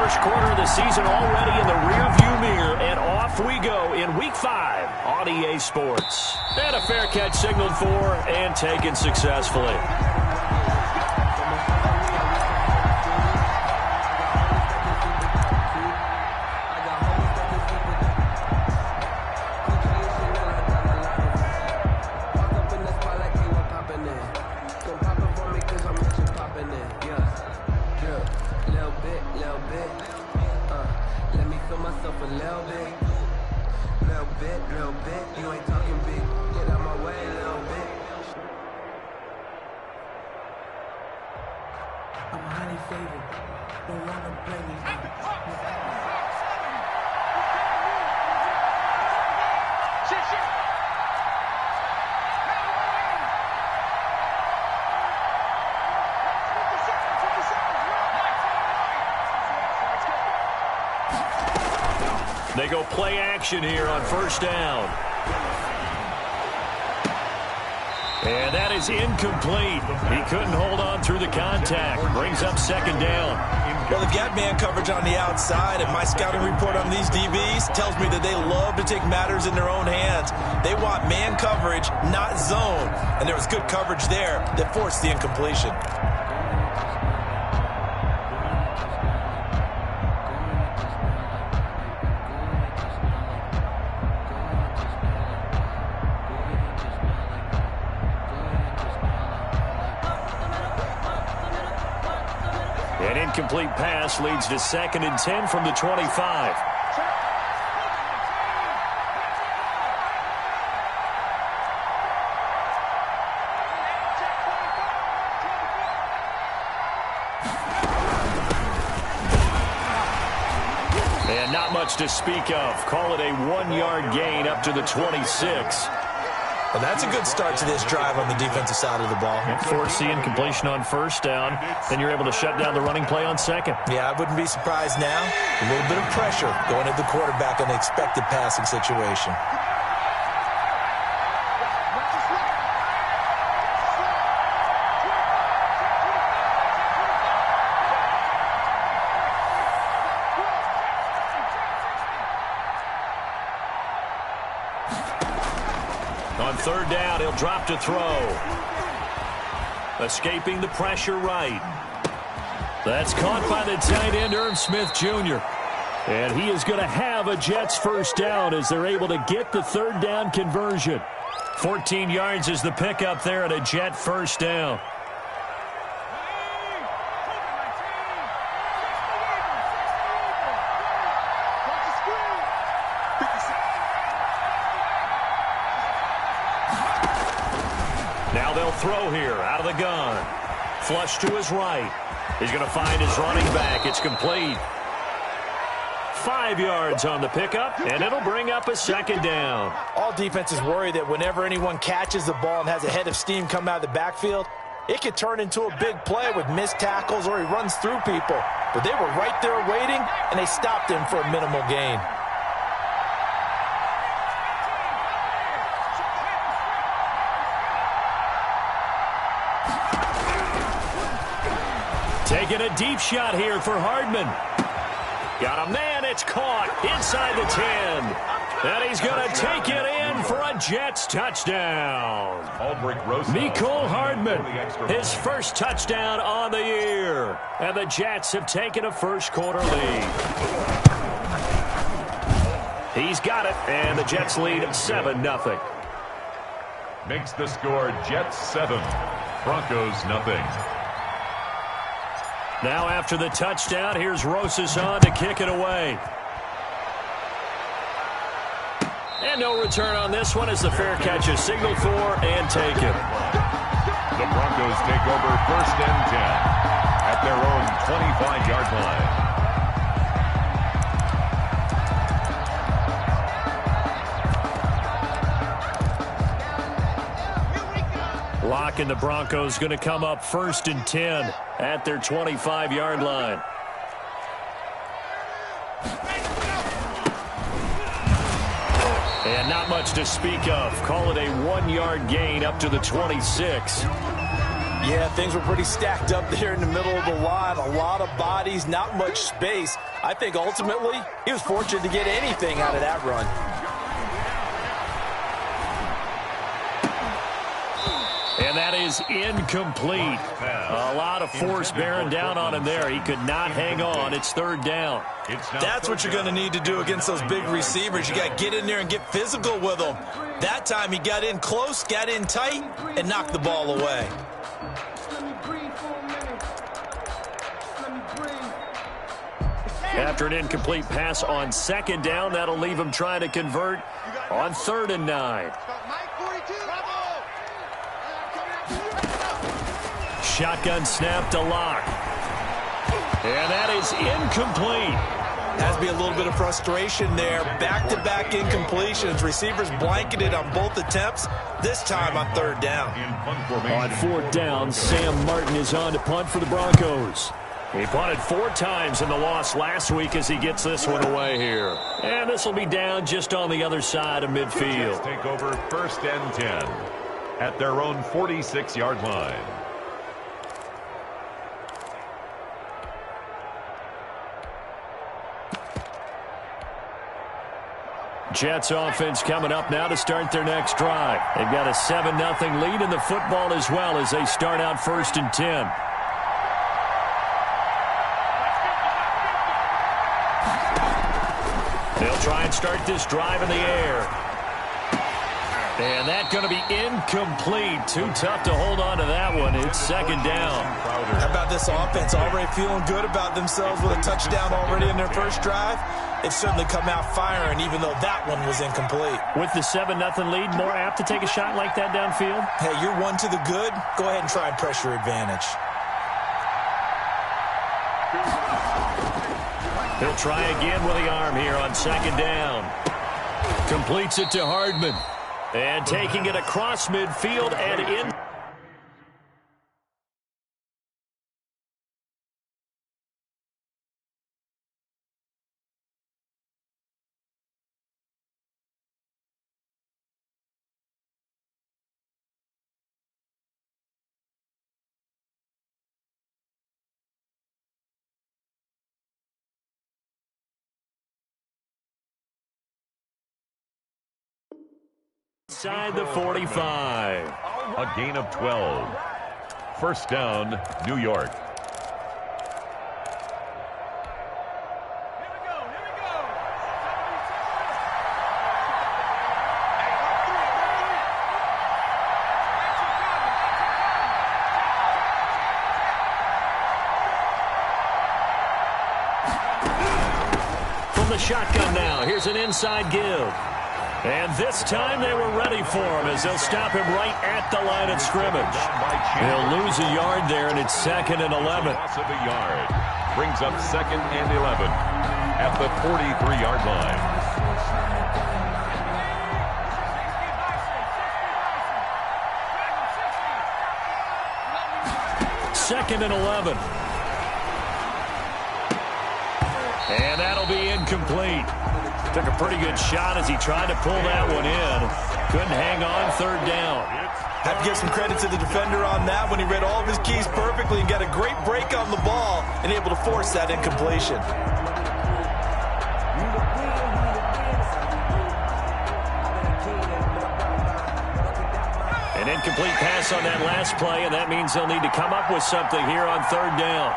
First quarter of the season already in the rearview mirror, and off we go in Week 5 on EA Sports. And a fair catch signaled for and taken successfully. They go play action here on first down. And that is incomplete. He couldn't hold on through the contact. Brings up second down. Well, they've got man coverage on the outside, and my scouting report on these DBs tells me that they love to take matters in their own hands. They want man coverage, not zone. And there was good coverage there that forced the incompletion. An incomplete pass leads to 2nd and 10 from the 25. And not much to speak of. Call it a 1-yard gain up to the 26. Well, that's a good start to this drive on the defensive side of the ball. Force the incompletion on first down. Then you're able to shut down the running play on second. Yeah, I wouldn't be surprised now. A little bit of pressure going at the quarterback on the expected passing situation. On third down, he'll drop to throw. Escaping the pressure right. That's caught by the tight end, Irv Smith Jr. And he is going to have a Jets first down as they're able to get the third down conversion. 14 yards is the pickup there at a Jet first down. Now they'll throw here out of the gun. Flush to his right. He's going to find his running back. It's complete. 5 yards on the pickup, and it'll bring up a second down. All defenses worry that whenever anyone catches the ball and has a head of steam come out of the backfield, it could turn into a big play with missed tackles or he runs through people. But they were right there waiting, and they stopped him for a minimal gain. Taking a deep shot here for Hardman. Got a man, it's caught inside the 10. And he's going to take it in for a Jets touchdown. Mecole Hardman, his first touchdown on the year. And the Jets have taken a first quarter lead. He's got it, and the Jets lead 7-0. Makes the score Jets 7, Broncos 0. Now after the touchdown, here's Rosas on to kick it away. And no return on this one as the fair catch is signaled for and taken. The Broncos take over 1st and 10 at their own 25-yard line. Lock and the Broncos going to come up 1st and 10 at their 25-yard line. And not much to speak of. Call it a 1-yard gain up to the 26. Yeah, things were pretty stacked up there in the middle of the line. A lot of bodies, not much space. I think ultimately he was fortunate to get anything out of that run. And that is incomplete. A lot of force bearing down on him there. He could not hang on. It's third down. That's what you're going to need to do against those big receivers. You got to get in there and get physical with them. That time he got in close, got in tight, and knocked the ball away. After an incomplete pass on second down, that'll leave him trying to convert on 3rd and 9. Shotgun snap to Locke. And that is incomplete. Has to be a little bit of frustration there. Back-to-back incompletions. Receivers blanketed on both attempts, this time on 3rd down. On 4th down, Sam Martin is on to punt for the Broncos. He punted 4 times in the loss last week as he gets this one away here. And this will be down just on the other side of midfield. Take over 1st and 10 at their own 46-yard line. Jets offense coming up now to start their next drive. They've got a 7-0 lead in the football as well as they start out 1st and 10. They'll try and start this drive in the air. And that's going to be incomplete. Too tough to hold on to that one. It's 2nd down. How about this offense? Already feeling good about themselves with a touchdown already in their first drive. They've certainly come out firing, even though that one was incomplete. With the 7-0 lead, more apt to take a shot like that downfield? Hey, you're one to the good. Go ahead and try and press your advantage. He'll try again with the arm here on 2nd down. Completes it to Hardman. And taking it across midfield and in. Inside the 45. A gain of 12. 1st down, New York. From the shotgun now, here's an inside give. And this time they were ready for him as they'll stop him right at the line of scrimmage. They'll lose a yard there, and it's 2nd and 11. Loss of a yard. Brings up 2nd and 11 at the 43-yard line. Second and 11. And that'll be incomplete. Took a pretty good shot as he tried to pull that one in. Couldn't hang on 3rd down. Have to give some credit to the defender on that when he read all of his keys perfectly and got a great break on the ball and able to force that incompletion. An incomplete pass on that last play, and that means they'll need to come up with something here on 3rd down.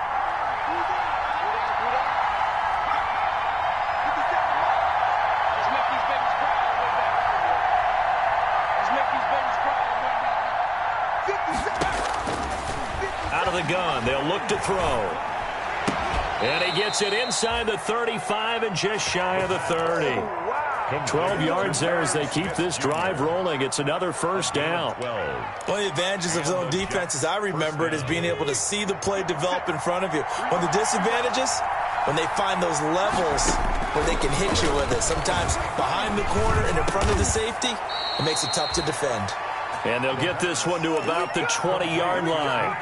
Gun. They'll look to throw. And he gets it inside the 35 and just shy of the 30. 12 yards there as they keep this drive rolling. It's another 1st down. One of the advantages of zone defense, as I remember it, is being able to see the play develop in front of you. One of the disadvantages, when they find those levels where they can hit you with it. Sometimes behind the corner and in front of the safety, it makes it tough to defend. And they'll get this one to about the 20-yard line.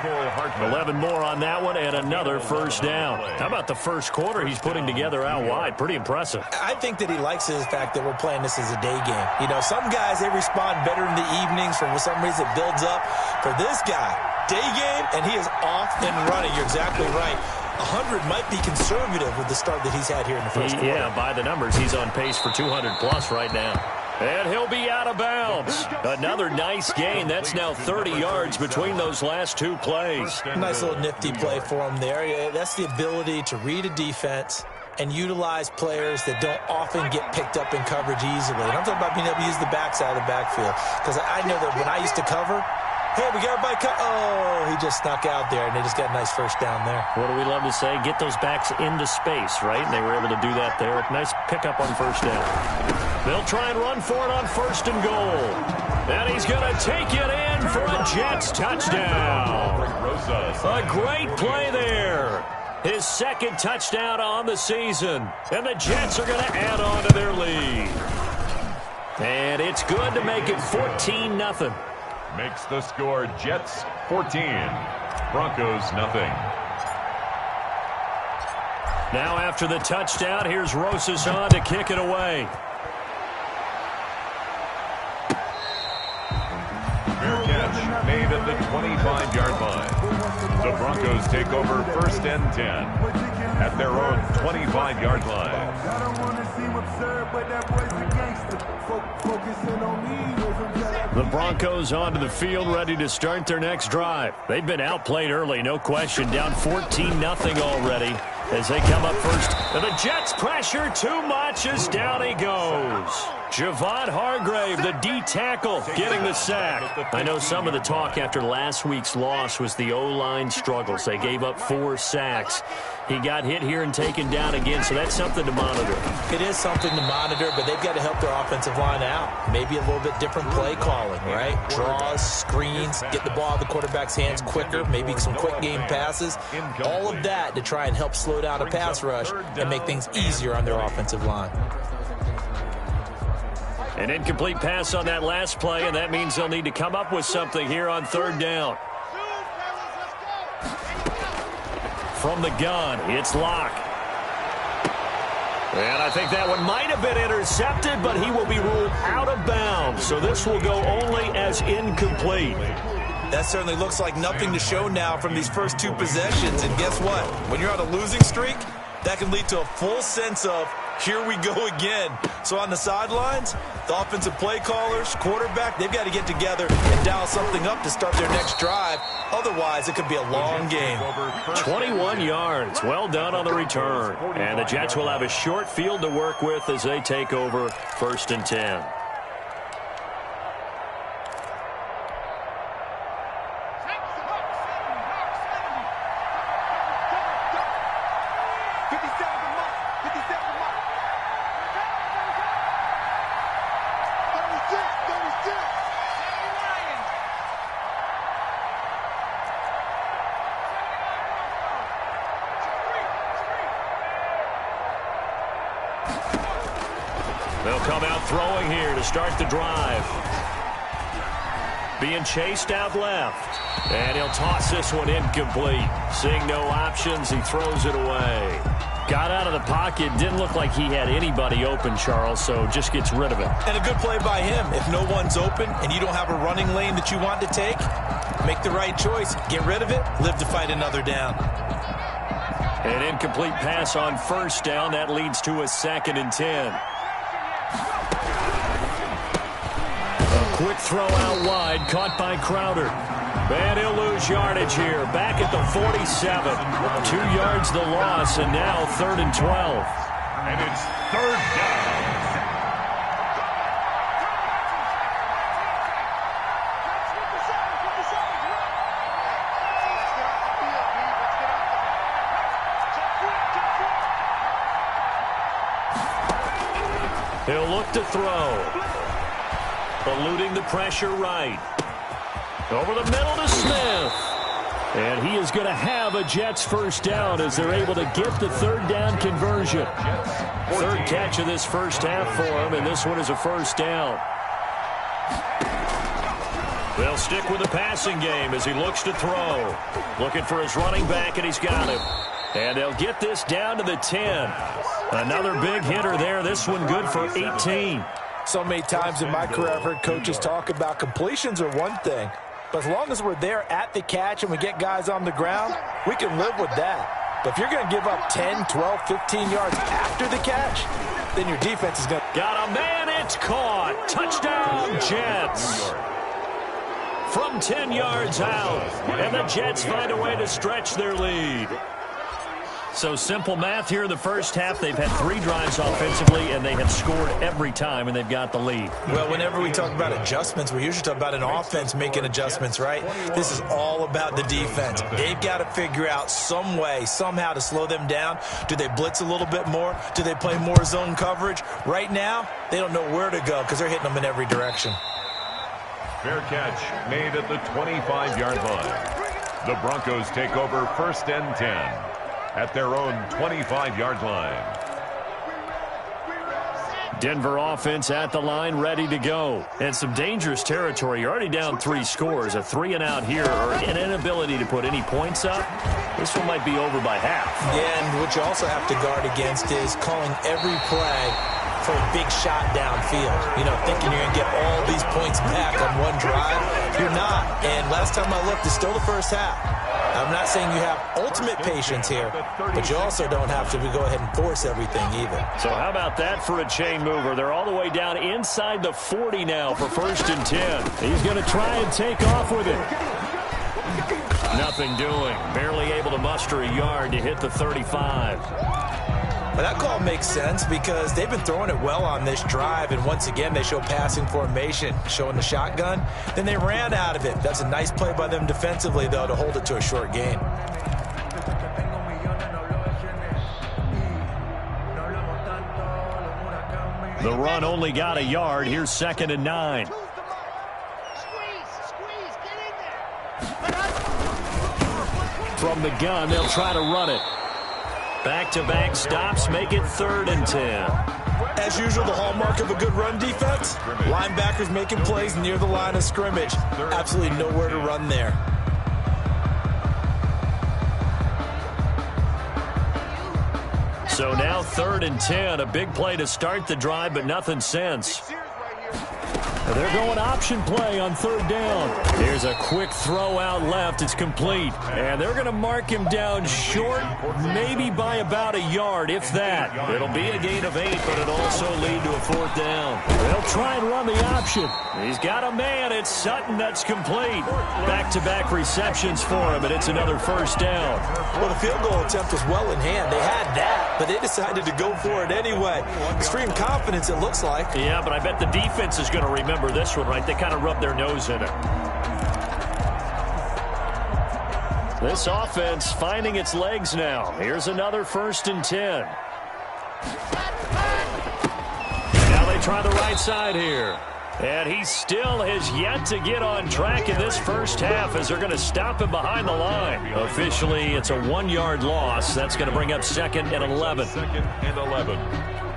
11 more on that one and another 1st down. How about the first quarter he's putting together out wide? Pretty impressive. I think that he likes the fact that we're playing this as a day game. You know, some guys, they respond better in the evenings. For some reason, it builds up. For this guy, day game, and he is off and running. You're exactly right. 100 might be conservative with the start that he's had here in the first quarter. Yeah, by the numbers, he's on pace for 200-plus right now. And he'll be out of bounds. Another nice gain. That's now 30 yards between those last two plays. Nice little nifty play for him there. That's the ability to read a defense and utilize players that don't often get picked up in coverage easily. And I'm talking about being able to use the backside of the backfield. Because I know that when I used to cover, hey, we got everybody cut. Oh, he just snuck out there, and they just got a nice first down there. What do we love to say? Get those backs into space, right? And they were able to do that there. Nice pickup on first down. They'll try and run for it on first and goal. And he's going to take it in for a Jets touchdown. A great play there. His second touchdown on the season. And the Jets are going to add on to their lead. And it's good to make it 14-0. Makes the score Jets 14, Broncos nothing. Now after the touchdown, here's Rosas on to kick it away. Fair catch made at the 25-yard line. The Broncos take over first and 10 at their own 25-yard line. I don't want to seem absurd, but that boy's a gangster. Focusing on me. The Broncos onto the field, ready to start their next drive. They've been outplayed early, no question. Down 14-0 already as they come up first. And the Jets pressure too much as down he goes. Javon Hargrave, the D tackle, getting the sack. I know some of the talk after last week's loss was the O-line struggles. They gave up 4 sacks. He got hit here and taken down again, so that's something to monitor. It is something to monitor, but they've got to help their offensive line out. Maybe a little bit different play calling, right? Draws, screens, get the ball out of the quarterback's hands quicker, maybe some quick game passes. All of that to try and help slow down a pass rush and make things easier on their offensive line. An incomplete pass on that last play, and that means they'll need to come up with something here on third down. From the gun, it's Locke. And I think that one might have been intercepted, but he will be ruled out of bounds. So this will go only as incomplete. That certainly looks like nothing to show now from these first 2 possessions. And guess what? When you're on a losing streak, that can lead to a full sense of, here we go again. So on the sidelines, the offensive play callers, quarterback, they've got to get together and dial something up to start their next drive. Otherwise, it could be a long game. 21 yards. Well done on the return. And the Jets will have a short field to work with as they take over first and 10. They'll come out throwing here to start the drive. Being chased out left. And he'll toss this one incomplete. Seeing no options, he throws it away. Got out of the pocket. Didn't look like he had anybody open, Charles, so just gets rid of it. And a good play by him. If no one's open and you don't have a running lane that you want to take, make the right choice. Get rid of it. Live to fight another down. An incomplete pass on first down. That leads to a 2nd and 10. A quick throw out wide, caught by Crowder. And he'll lose yardage here. Back at the 47. 2 yards the loss, and now 3rd and 12. And it's 3rd down. He'll look to throw. Eluding the pressure right. Over the middle to Smith. And he is going to have a Jets first down as they're able to get the 3rd down conversion. 3rd catch of this first half for him, and this one is a first down. They'll stick with the passing game as he looks to throw. Looking for his running back, and he's got him. And they'll get this down to the 10. Another big hitter there. This one good for 18. So many times in my career I've heard coaches talk about completions are one thing, But as long as we're there at the catch and we get guys on the ground, we can live with that. But if you're going to give up 10, 12, 15 yards after the catch, then your defense is going to... Got a man, it's caught. Touchdown, Jets. From 10 yards out, and the Jets find a way to stretch their lead. So simple math here in the first half. They've had 3 drives offensively, and they have scored every time, and they've got the lead. Well, whenever we talk about adjustments, we usually talk about an offense making adjustments, right? This is all about the defense. They've got to figure out some way, somehow to slow them down. Do they blitz a little bit more? Do they play more zone coverage? Right now, they don't know where to go because they're hitting them in every direction. Fair catch made at the 25-yard line. The Broncos take over 1st and 10. At their own 25-yard line. Denver offense at the line, ready to go. And some dangerous territory. You're already down 3 scores. A 3-and-out here, or an inability to put any points up. This one might be over by half. Yeah, and what you also have to guard against is calling every play for a big shot downfield. You know, thinking you're going to get all these points back on one drive. You're not. And last time I looked, it's still the first half. I'm not saying you have ultimate patience here, but you also don't have to go ahead and force everything either. So how about that for a chain mover? They're all the way down inside the 40 now for 1st and 10. He's going to try and take off with it. Nothing doing. Barely able to muster a yard to hit the 35. But that call makes sense because they've been throwing it well on this drive, and once again they show passing formation, showing the shotgun. Then they ran out of it. That's a nice play by them defensively, though, to hold it to a short gain. The run only got a yard. Here's 2nd and 9. From the gun, they'll try to run it. Back-to-back stops make it 3rd and 10. As usual, the hallmark of a good run defense, linebackers making plays near the line of scrimmage. Absolutely nowhere to run there. So now 3rd and 10, a big play to start the drive, but nothing since. They're going option play on 3rd down. Here's a quick throw out left. It's complete. And they're going to mark him down short, maybe by about a yard, if that. It'll be a gain of 8, but it'll also lead to a 4th down. They'll try and run the option. He's got a man. It's Sutton. That's complete. Back-to-back receptions for him, and it's another 1st down. Well, the field goal attempt was well in hand. They had that, but they decided to go for it anyway. Extreme confidence, it looks like. Yeah, but I bet the defense is going to remember this one, right? They kind of rub their nose in it. This offense finding its legs now. Here's another 1st and 10. Now they try the right side here. And he still has yet to get on track in this first half as they're going to stop him behind the line. Officially, it's a 1-yard loss. That's going to bring up 2nd and 11. 2nd and 11.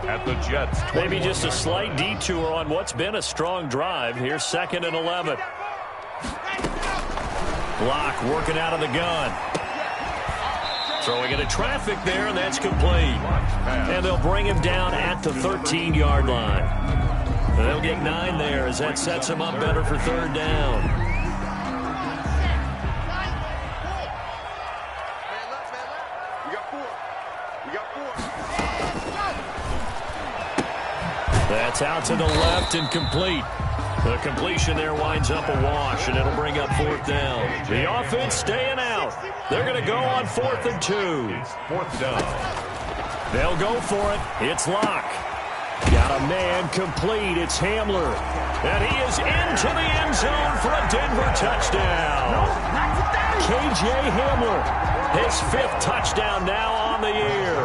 At the Jets. 21. Maybe just a slight detour on what's been a strong drive. Here's 2nd and 11. Block working out of the gun. Throwing into traffic there, and that's complete. And they'll bring him down at the 13-yard line. They'll get 9 there as that sets him up better for 3rd down. That's out to the left and complete. The completion there winds up a wash, and it'll bring up 4th down. The offense staying out. They're going to go on 4th and 2. 4th down. They'll go for it. It's Locke. Got a man complete. It's Hamler. And he is into the end zone for a Denver touchdown. K.J. Hamler, his 5th touchdown now on the year.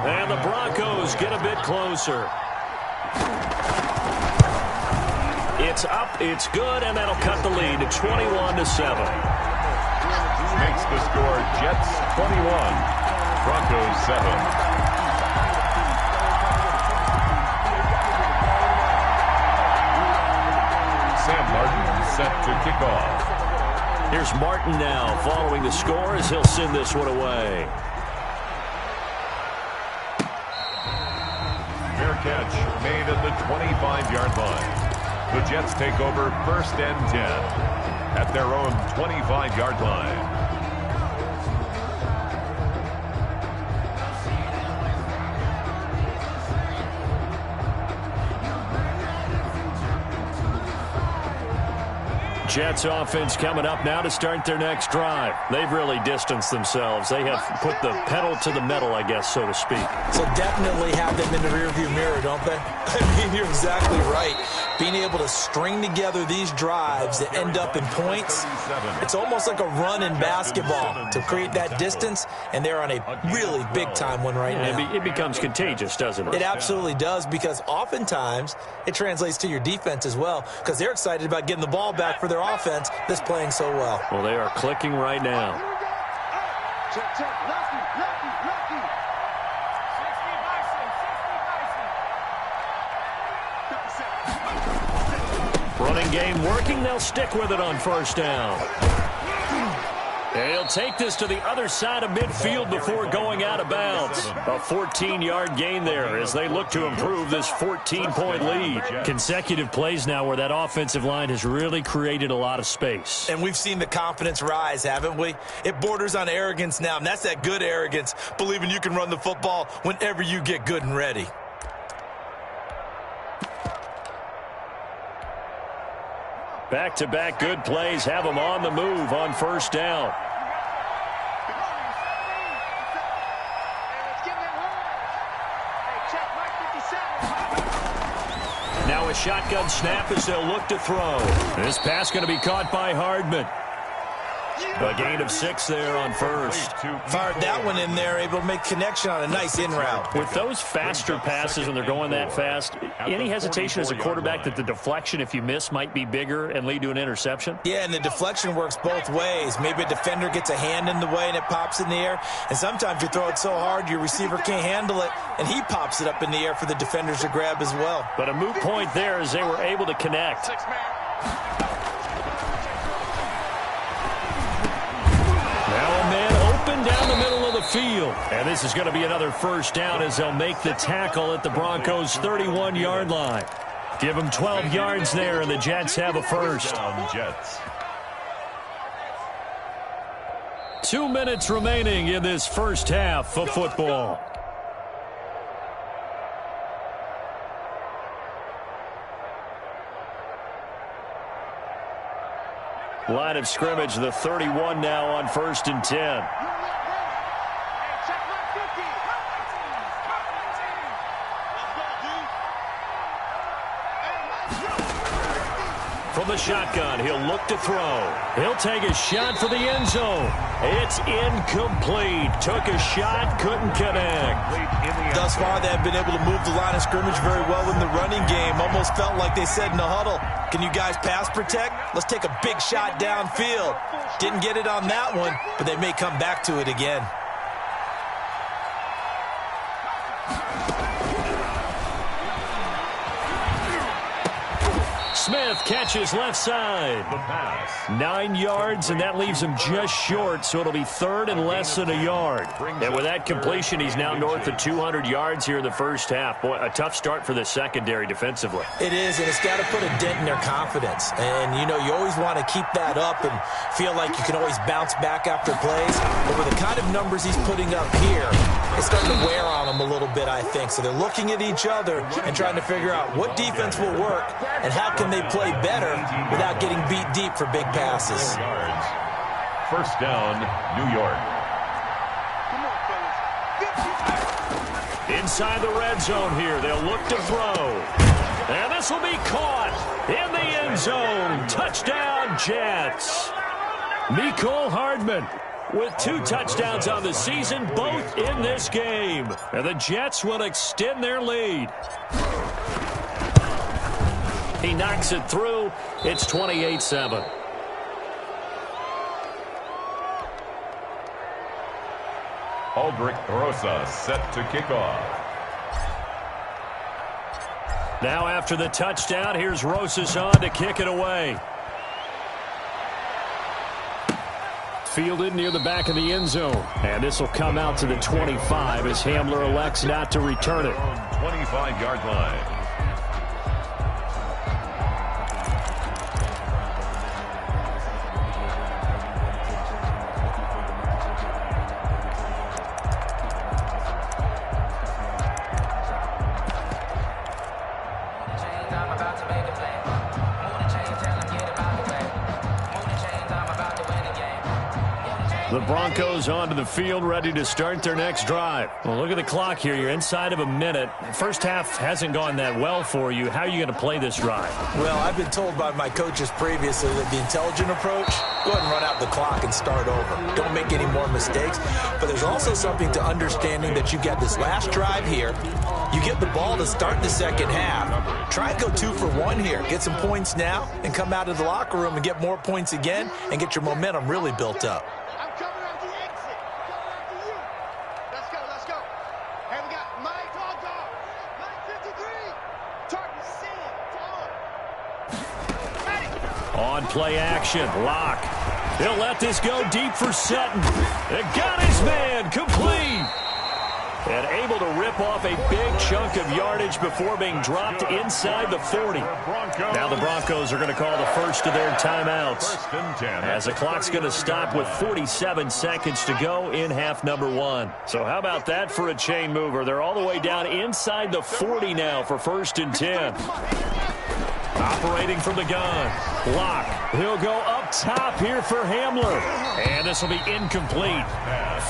And the Broncos get a bit closer. It's up, it's good, and that'll cut the lead to 21-7. Makes the score Jets 21, Broncos 7. Sam Martin set to kick off. Here's Martin now following the score as he'll send this one away. Fair catch made at the 25-yard line. The Jets take over 1st and 10. at their own 25-yard line. Jets offense coming up now to start their next drive. They've really distanced themselves. They have put the pedal to the metal, I guess, so to speak. So definitely have them in the rearview mirror, don't they? I mean, you're exactly right. Being able to string together these drives that end up in points, it's almost like a run in basketball to create that distance, and they're on a really big-time one right now. It becomes contagious, doesn't it? It absolutely does, because oftentimes it translates to your defense as well, because they're excited about getting the ball back for their offense that's playing so well. Well, they are clicking right now. Check, lucky. Running game working. They'll stick with it on first down. And he'll take this to the other side of midfield before going out of bounds. A 14-yard gain there as they look to improve this 14-point lead. Consecutive plays now where that offensive line has really created a lot of space. And we've seen the confidence rise, haven't we? It borders on arrogance now, and that's that good arrogance, believing you can run the football whenever you get good and ready. Back-to-back good plays have them on the move on first down. Now a shotgun snap as they'll look to throw. This pass going to be caught by Hardman. A gain of 6 there on first. Fired that one in there, able to make connection on a nice in route. With those faster passes when they're going that fast, any hesitation as a quarterback that the deflection, if you miss, might be bigger and lead to an interception? Yeah, and the deflection works both ways. Maybe a defender gets a hand in the way and it pops in the air. And sometimes you throw it so hard your receiver can't handle it, and he pops it up in the air for the defenders to grab as well. But a moot point there as they were able to connect. Down the middle of the field. And this is going to be another first down as they'll make the tackle at the Broncos' 31-yard line. Give them 12 yards there, and the Jets have a first. 2 minutes remaining in this first half of football. Line of scrimmage, the 31 now on 1st and 10. From the shotgun, he'll look to throw. He'll take a shot for the end zone. It's incomplete. Took a shot, couldn't connect. Thus far, they have been able to move the line of scrimmage very well in the running game. Almost felt like they said in the huddle, can you guys pass protect? Let's take a big shot downfield. Didn't get it on that one, but they may come back to it again. Smith catches left side. 9 yards, and that leaves him just short, so it'll be 3rd and less than a yard. And with that completion, he's now north of 200 yards here in the first half. Boy, a tough start for the secondary defensively. It is, and it's got to put a dent in their confidence. And, you know, you always want to keep that up and feel like you can always bounce back after plays. But with the kind of numbers he's putting up here, it's starting to wear on them a little bit, I think. So they're looking at each other and trying to figure out what defense will work and how can they play better without getting beat deep for big passes. First down, New York. Inside the red zone here, they'll look to throw. And this will be caught in the end zone. Touchdown, Jets. Mecole Hardman with 2 touchdowns on the season, both in this game. And the Jets will extend their lead. He knocks it through. It's 28-7. Aldrich Rosa set to kick off. Now after the touchdown, here's Rosas on to kick it away. Fielded near the back of the end zone. And this will come out to the 25 as Hamler elects not to return it. 25-yard line. The Broncos onto the field, ready to start their next drive. Well, look at the clock here. You're inside of a minute. First half hasn't gone that well for you. How are you going to play this drive? Well, I've been told by my coaches previously that the intelligent approach, go ahead and run out the clock and start over. Don't make any more mistakes. But there's also something to understanding that you get this last drive here. You get the ball to start the second half. Try and go 2 for 1 here. Get some points now and come out of the locker room and get more points again and get your momentum really built up. On play action, Locke. He'll let this go deep for Sutton. It got his man complete. And able to rip off a big chunk of yardage before being dropped inside the 40. Now the Broncos are going to call the first of their timeouts, as the clock's going to stop with 47 seconds to go in half number 1. So how about that for a chain mover? They're all the way down inside the 40 now for 1st and 10. Operating from the gun, Locke. He'll go up top here for Hamler. And this will be incomplete.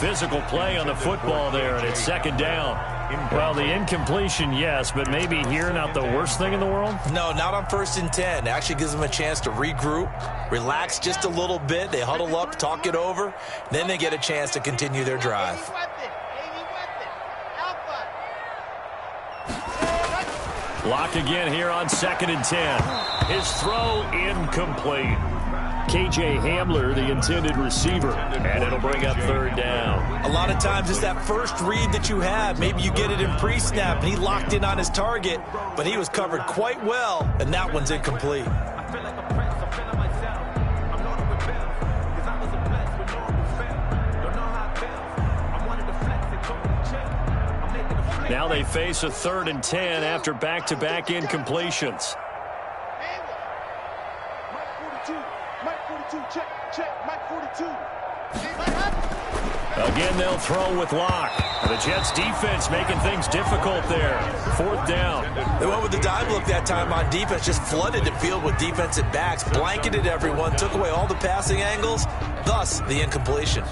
Physical play on the football there, and it's 2nd down. Well, the incompletion, yes, but maybe here not the worst thing in the world? No, not on 1st and 10. It actually gives them a chance to regroup, relax just a little bit. They huddle up, talk it over. Then they get a chance to continue their drive. Locke again here on 2nd and 10. His throw incomplete. K.J. Hamler, the intended receiver, and it'll bring up 3rd down. A lot of times it's that first read that you have. Maybe you get it in pre-snap, and he locked in on his target, but he was covered quite well, and that one's incomplete. Now they face a 3rd and 10 after back-to-back incompletions. Again, they'll throw with Locke. The Jets defense making things difficult there. 4th down. They went with the dive look that time on defense, just flooded the field with defensive backs, blanketed everyone, took away all the passing angles, thus the incompletion.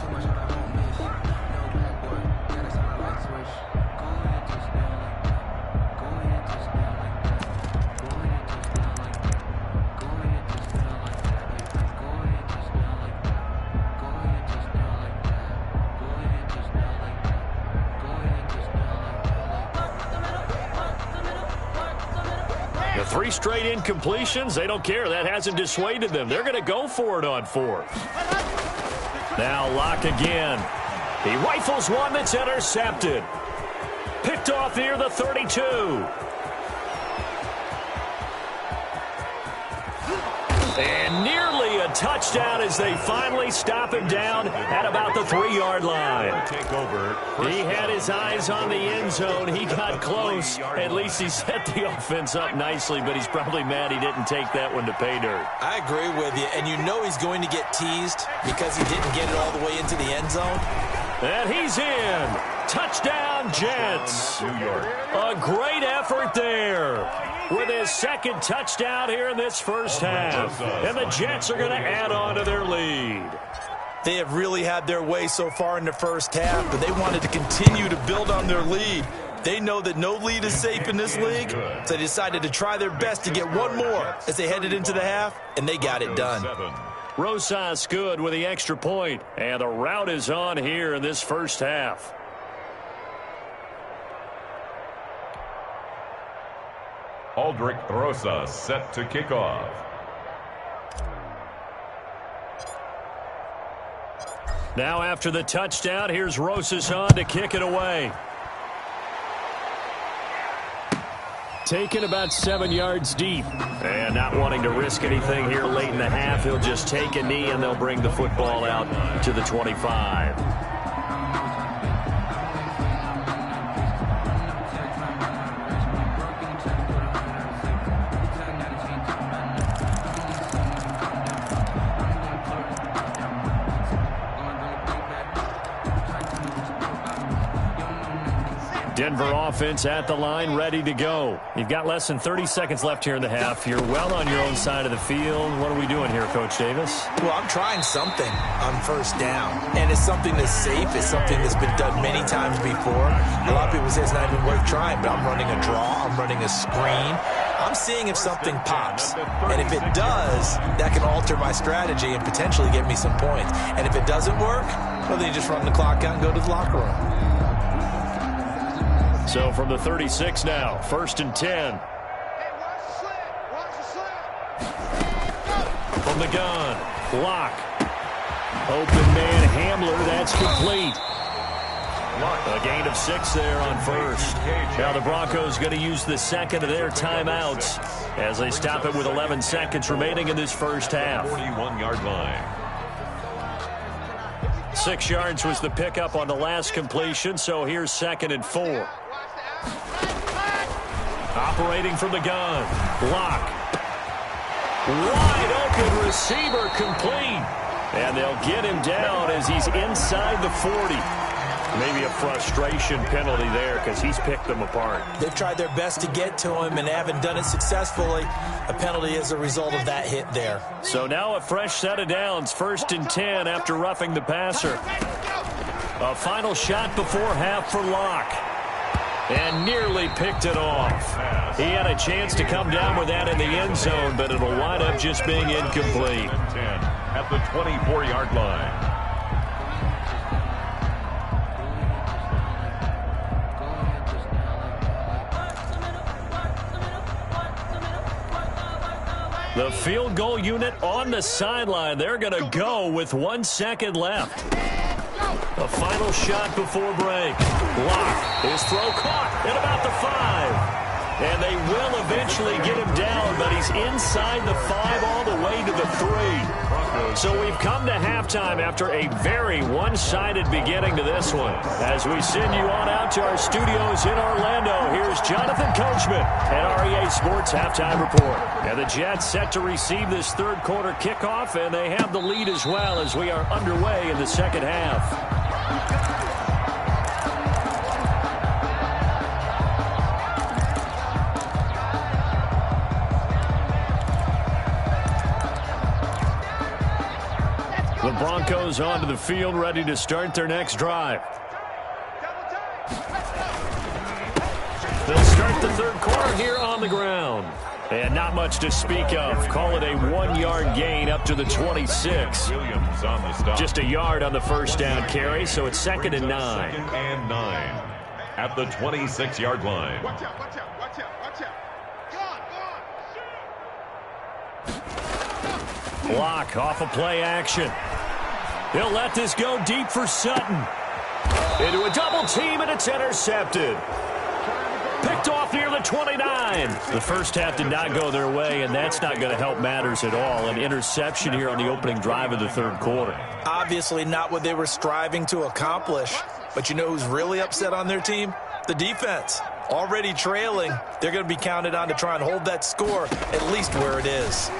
The 3 straight incompletions, they don't care. That hasn't dissuaded them. They're going to go for it on 4th. Now Locke again. He rifles one that's intercepted. Picked off near the 32. And nearly a touchdown as they finally stop him down at about the 3-yard line. He had his eyes on the end zone. He got close. At least he set the offense up nicely, but he's probably mad he didn't take that one to pay dirt. I agree with you, and you know he's going to get teased because he didn't get it all the way into the end zone. And he's in. Touchdown, Jets. New York. A great effort there with his 2nd touchdown here in this first half. And the Jets are going to add on to their lead. They have really had their way so far in the first half, but they wanted to continue to build on their lead. They know that no lead is safe in this league, so they decided to try their best to get one more as they headed into the half, and they got it done. Rosas good with the extra point, and the route is on here in this first half. Aldrich Rosas set to kick off. Now after the touchdown, here's Rosas on to kick it away. Taken about 7 yards deep. And not wanting to risk anything here late in the half, he'll just take a knee and they'll bring the football out to the 25. Denver offense at the line, ready to go. You've got less than 30 seconds left here in the half. You're well on your own side of the field. What are we doing here, Coach Davis? Well, I'm trying something on first down, and it's something that's safe. It's something that's been done many times before. A lot of people say it's not even worth trying, but I'm running a draw. I'm running a screen. I'm seeing if something pops, and if it does, that can alter my strategy and potentially get me some points. And if it doesn't work, well, then you just run the clock out and go to the locker room. So from the 36 now, 1st and 10. From the gun, Locke. Open man Hamler, that's complete. A gain of 6 there on first. Now the Broncos going to use the second of their timeouts as they stop it with 11 seconds remaining in this first half. 41-yard line. 6 yards was the pickup on the last completion, so here's 2nd and 4. Operating from the gun, Locke. Wide open receiver complete. And they'll get him down as he's inside the 40. Maybe a frustration penalty there because he's picked them apart. They've tried their best to get to him and haven't done it successfully. A penalty as a result of that hit there. So now a fresh set of downs, 1st and 10 after roughing the passer. A final shot before half for Locke. And nearly picked it off. He had a chance to come down with that in the end zone, but it'll wind up just being incomplete. 10 at the 24-yard line. The field goal unit on the sideline. They're going to go with 1 second left. A final shot before break. Locke, his throw caught at about the 5. And they will eventually get him down, but he's inside the 5 all the way to the 3. So we've come to halftime after a very one-sided beginning to this one. As we send you on out to our studios in Orlando, here's Jonathan Coachman at REA Sports Halftime Report. And the Jets set to receive this third quarter kickoff, and they have the lead as well as we are underway in the second half. The Broncos onto the field, ready to start their next drive. They'll start the third quarter here on the ground. And not much to speak of. Call it a 1-yard gain up to the 26. Williams on the stop. Just a yard on the first down carry, so it's 2nd and 9. 2nd and 9 at the 26-yard line. Watch out, watch out, watch out, watch out. Go on, Locke off of play action. He'll let this go deep for Sutton. Into a double team, and it's intercepted. Picked off near the 29. The first half did not go their way, and that's not going to help matters at all. An interception here on the opening drive of the third quarter. Obviously not what they were striving to accomplish. But you know who's really upset on their team? The defense. Already trailing. They're going to be counted on to try and hold that score at least where it is.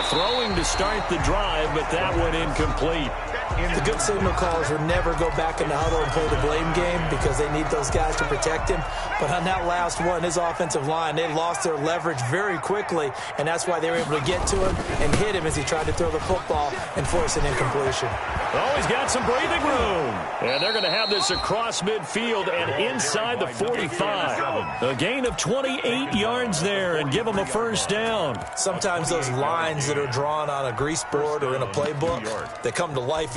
Throwing to start the drive, but that went incomplete. The good signal callers would never go back in the huddle and play the blame game because they need those guys to protect him. But on that last one, his offensive line, they lost their leverage very quickly, and that's why they were able to get to him and hit him as he tried to throw the football and force an incompletion. Oh, he's got some breathing room. And they're going to have this across midfield and inside the 45. A gain of 28 yards there and give them a first down. Sometimes those lines that are drawn on a grease board or in a playbook, they come to life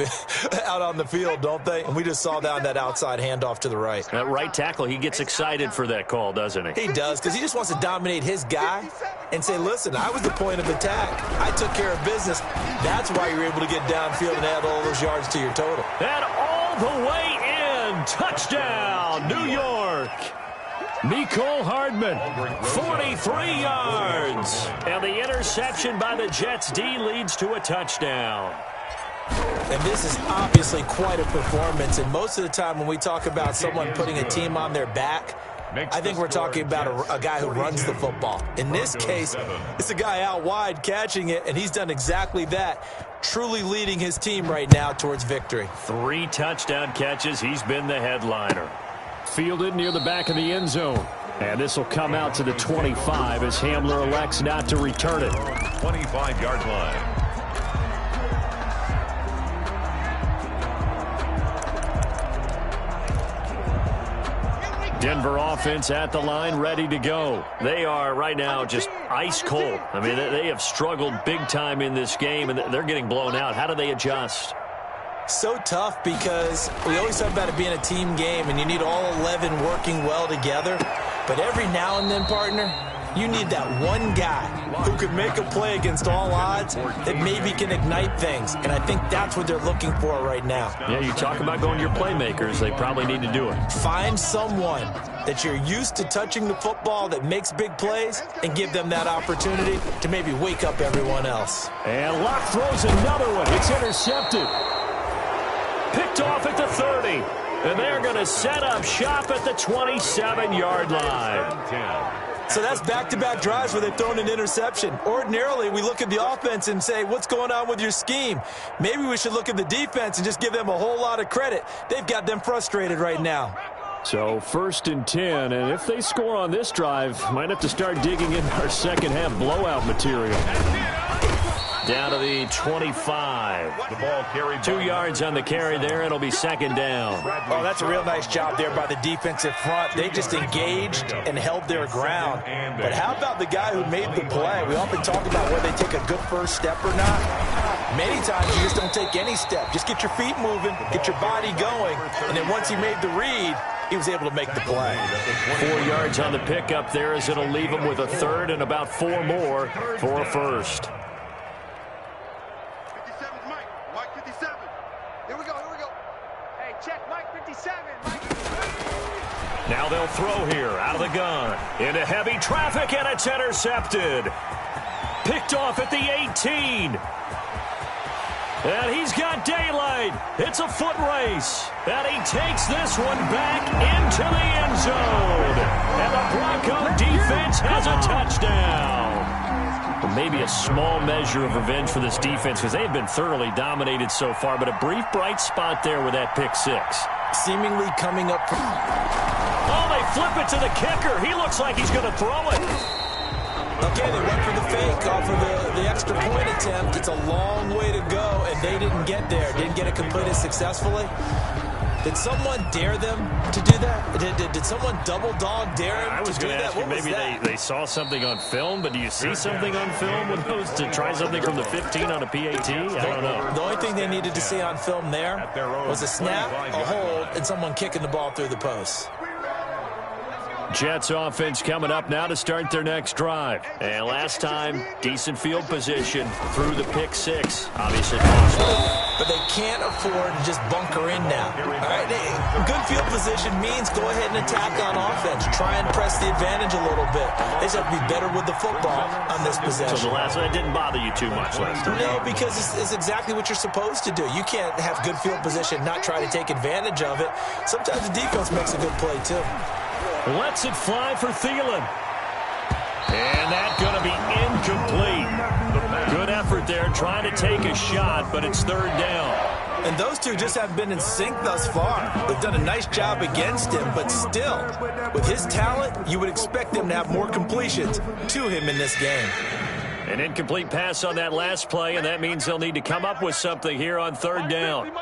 out on the field, don't they? And we just saw down that outside handoff to the right. That right tackle, he gets excited for that call, doesn't he? He does, because he just wants to dominate his guy and say, listen, I was the point of attack. I took care of business. That's why you're able to get downfield and add all those yards to your total. And all the way in. Touchdown, New York. Mecole Hardman, 43 yards. And the interception by the Jets D leads to a touchdown. And this is obviously quite a performance. And most of the time when we talk about someone putting a team on their back, I think we're talking about a guy who runs the football. In this case, it's a guy out wide catching it, and he's done exactly that, truly leading his team right now towards victory. 3 touchdown catches. He's been the headliner. Fielded near the back of the end zone. And this will come out to the 25 as Hamler elects not to return it. 25-yard line. Denver offense at the line, ready to go. They are right now just ice cold. I mean, they have struggled big time in this game, and they're getting blown out. How do they adjust? So tough because we always talk about it being a team game, and you need all 11 working well together. But every now and then, partner, you need that one guy who can make a play against all odds that maybe can ignite things. And I think that's what they're looking for right now. Yeah, you talk about going to your playmakers. They probably need to do it. Find someone that you're used to touching the football that makes big plays and give them that opportunity to maybe wake up everyone else. And Locke throws another one. It's intercepted. Picked off at the 30. And they're going to set up shop at the 27-yard line. So that's back-to-back drives where they've thrown an interception. Ordinarily, we look at the offense and say, what's going on with your scheme? Maybe we should look at the defense and just give them a whole lot of credit. They've got them frustrated right now. So 1st and 10, and if they score on this drive, might have to start digging in our second-half blowout material. Down to the 25. The ball carried 2 yards on the carry there. It'll be 2nd down. Oh, that's a real nice job there by the defensive front. They just engaged and held their ground. But how about the guy who made the play? We often talk about whether they take a good first step or not. Many times you just don't take any step. Just get your feet moving, get your body going, and then once he made the read, he was able to make the play. 4 yards on the pickup there as it'll leave him with a 3rd and about 4 more for a 1st. Now they'll throw here out of the gun. Into heavy traffic, and it's intercepted. Picked off at the 18. And he's got daylight. It's a foot race. And he takes this one back into the end zone. And the Bronco defense has a touchdown. Maybe a small measure of revenge for this defense because they have been thoroughly dominated so far. But a brief bright spot there with that pick 6. Seemingly coming up. Oh, they flip it to the kicker. He looks like he's going to throw it. Okay, they went for the fake off of the extra point attempt. It's a long way to go, and they didn't get there. Didn't get it completed successfully. Did someone dare them to do that? Did someone double dog dare him I was to do going to that? ask you, maybe they saw something on film, but do you see something on film with those to try something from the 15 on a PAT? I don't know. The only thing they needed to see on film there was a snap, a hold, and someone kicking the ball through the post. Jets offense coming up now to start their next drive. And last time, decent field position through the pick 6. Obviously possible. But they can't afford to just bunker in now. All right, good field position means go ahead and attack on offense. Try and press the advantage a little bit. They just have to be better with the football on this possession. So the last one didn't bother you too much last time. No, because it's exactly what you're supposed to do. You can't have good field position, not try to take advantage of it. Sometimes the defense makes a good play, too. Lets it fly for Thielen. And that's going to be incomplete. Good effort there trying to take a shot, but it's 3rd down. And those two just haven't been in sync thus far. They've done a nice job against him, but still, with his talent, you would expect them to have more completions to him in this game. An incomplete pass on that last play, and that means they'll need to come up with something here on 3rd down.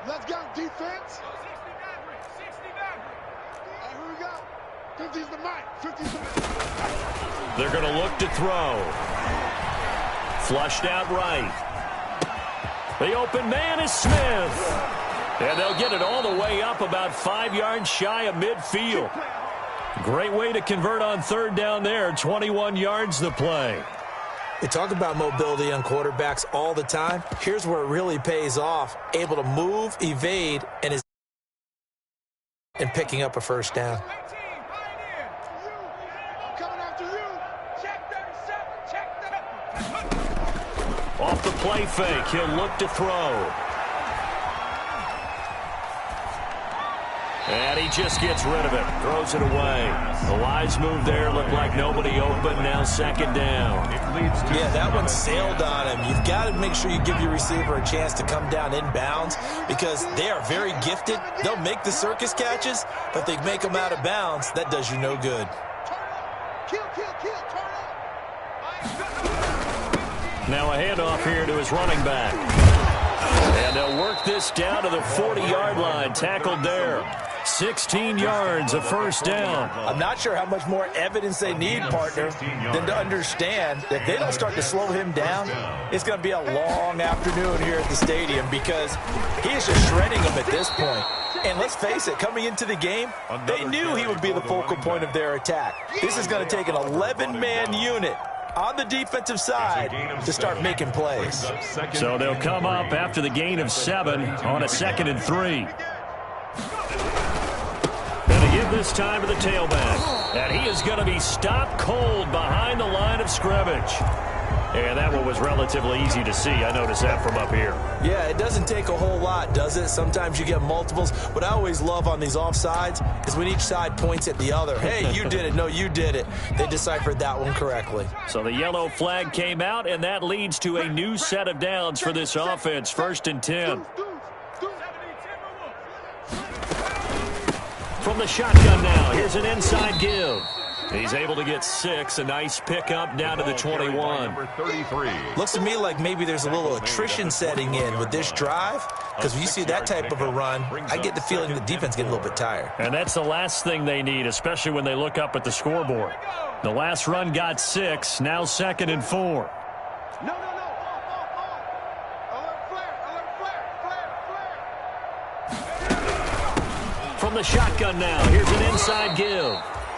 Let's go, defense. 50's the mic. 50's the mic. They're going to look to throw. Flushed out right. The open man is Smith. And they'll get it all the way up about 5 yards shy of midfield. Great way to convert on 3rd down there. 21 yards the play. They talk about mobility on quarterbacks all the time. Here's where it really pays off. Able to move, evade, and picking up a 1st down. Off the play fake, he'll look to throw. And he just gets rid of it, throws it away. The wise move there, looked like nobody open, now second down. Yeah, that one sailed on him. You've got to make sure you give your receiver a chance to come down inbounds because they are very gifted. They'll make the circus catches, but if they make them out of bounds, that does you no good. Now a handoff here to his running back. And they'll work this down to the 40-yard line, tackled there. 16 yards, a first down. I'm not sure how much more evidence they need, partner, than to understand that if they don't start to slow him down, it's going to be a long afternoon here at the stadium because he is just shredding them at this point. And let's face it, coming into the game, they knew he would be the focal point of their attack. This is going to take an 11-man unit on the defensive side to start making plays. So they'll come up after the gain of 7 on a 2nd and 3. And to give this time to the tailback. And he is going to be stopped cold behind the line of scrimmage. And that one was relatively easy to see. I noticed that from up here. Yeah, it doesn't take a whole lot, does it? Sometimes you get multiples. What I always love on these offsides is when each side points at the other. Hey, you did it. No, you did it. They deciphered that one correctly. So the yellow flag came out, and that leads to a new set of downs for this offense. 1st and 10. From the shotgun now, here's an inside give. He's able to get 6, a nice pickup down to the 21. Looks to me like maybe there's a little attrition setting in with this drive, because when you see that type of a run, I get the feeling the defense getting a little bit tired. And that's the last thing they need, especially when they look up at the scoreboard. The last run got 6, now 2nd and 4. From the shotgun now, here's an inside give.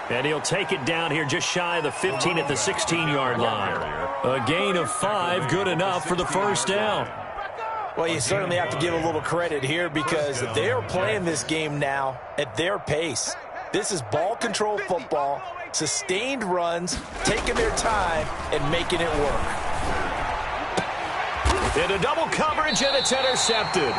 And he'll take it down here just shy of the 15 at the 16-yard line. A gain of 5, good enough for the first down. Well, you certainly have to give a little credit here because they are playing this game now at their pace. This is ball control football, sustained runs, taking their time, and making it work. Into double coverage, and it's intercepted.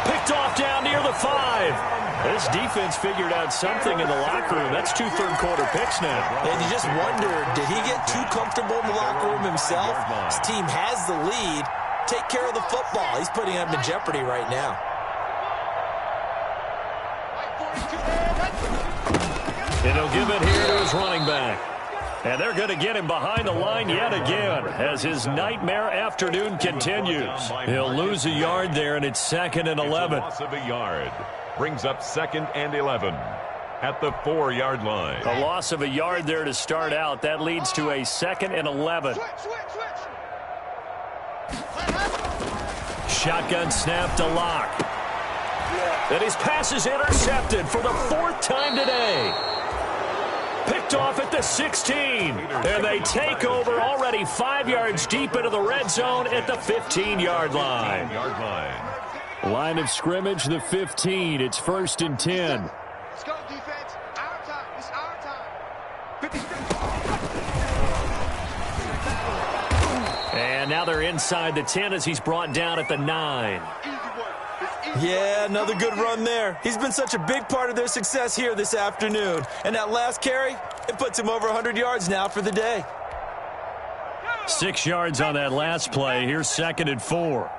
Picked off down near the 5. This defense figured out something in the locker room. That's 2 third-quarter picks now. And you just wonder, did he get too comfortable in the locker room himself? His team has the lead. Take care of the football. He's putting them in jeopardy right now. And he'll give it here to his running back. And they're going to get him behind the line yet again as his nightmare afternoon continues. He'll lose a yard there, and it's 2nd and 11. Loss of a yard. Brings up 2nd and 11 at the 4-yard line. A loss of a yard there to start out. That leads to a 2nd and 11. Shotgun snap to Locke. And his pass is intercepted for the 4th time today. Picked off at the 16. And they take over already 5 yards deep into the red zone at the 15-yard line. Line of scrimmage, the 15. It's 1st and 10. Let's go, defense. Our time. It's our time. And now they're inside the 10 as he's brought down at the 9. Yeah, another good run there. He's been such a big part of their success here this afternoon. And that last carry, it puts him over 100 yards now for the day. 6 yards on that last play. Here's 2nd and 4.